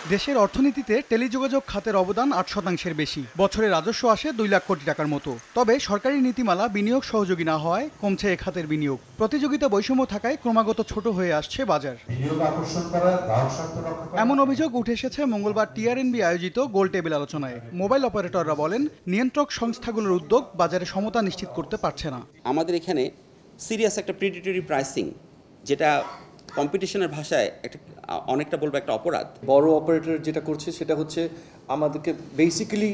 দেশের অর্থনীতিতে টেলিযোগাযোগ খাতের অবদান ৮%-এর বেশি। বছরে রাজস্ব আসে ২ লাখ কোটি টাকার মতো। তবে সরকারি নীতিমালা বিনিয়োগ সহযোগী না হওয়ায় কমছে এ খাতের বিনিয়োগ। প্রতিযোগিতা বৈষম্য থাকায় ক্রমাগত ছোট হয়ে আসছে বাজার। এমন অভিযোগ উঠে এসেছে মঙ্গলবার টিআরএনবি আয়োজিত গোল টেবিল আলোচনায়। মোবাইল অপারেটররা বলেন, নিয়ন্ত্রক সংস্থাগুলোর উদ্যোগ বাজারে সমতা নিশ্চিত করতে পারছে না। আমাদের এখানে সিরিয়াস একটা প্রিডেটরি প্রাইসিং, যেটা কম্পিটিশনের ভাষায় অনেকটা বলবো একটা অপরাধ। বড় অপারেটর যেটা করছে সেটা হচ্ছে আমাদেরকে বেসিক্যালি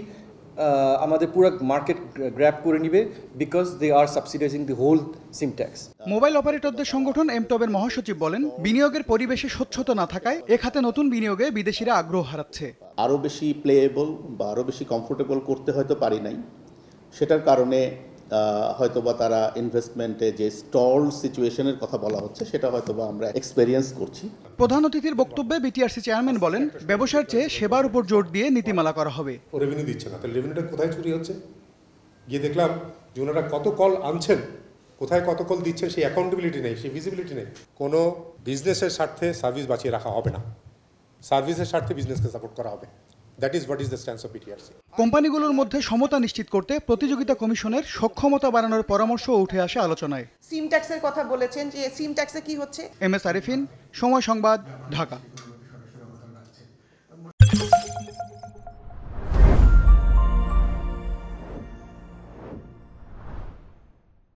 আমাদের পুরো মার্কেট গ্র্যাব করে নিবে, because they are subsidising the whole SIM tax. Mobile অপারেটরদের সংগঠন এমটবের মহাসচিব বলেন, বিনিয়োগের পরিবেশে স্বচ্ছতা না থাকায় এ খাতে নতুন বিনিয়োগে বিদেশিরা আগ্রহ হারাচ্ছে। আরও বেশি প্লেয়েবল বা আরও বেশি কমফোর্টেবল করতে হয়তো পারি নাই, সেটার কারণে হয়তোবা তারা ইনভেস্টমেন্টে যে স্টল সিচুয়েশনের কথা বলা হচ্ছে সেটা হয়তোবা আমরা এক্সপেরিয়েন্স করছি। প্রধান অতিথির বক্তব্যে বিটিআরসি চেয়ারম্যান বলেন, ব্যবসার চেয়ে সেবার উপর জোর দিয়ে নীতিমালা করা হবে। রেভিনিউ দিচ্ছে না, তাহলে রেভিনিউটা কোথায় চুরি হচ্ছে? গিয়ে দেখলাম যে ওনারা কত কল আনছেন, কোথায় কত কল দিচ্ছেন, সেই অ্যাকাউন্টেবিলিটি নেই, সেই ভিজিবিলিটি নেই। কোনো বিজনেসের স্বার্থে সার্ভিস বাঁচিয়ে রাখা হবে না, সার্ভিসের স্বার্থে বিজনেসকে সাপোর্ট করা হবে। That is what is the stance of BTRC. কোম্পানিগুলোর মধ্যে সমতা নিশ্চিত করতে প্রতিযোগিতা কমিশনের সক্ষমতা বাড়ানোর পরামর্শ উঠে আসে আলোচনায়। সিম ট্যাক্সের কথা বলেছেন, যে সিম ট্যাক্সে কি হচ্ছে। এম এস আরিফিন, সময় সংবাদ, ঢাকা।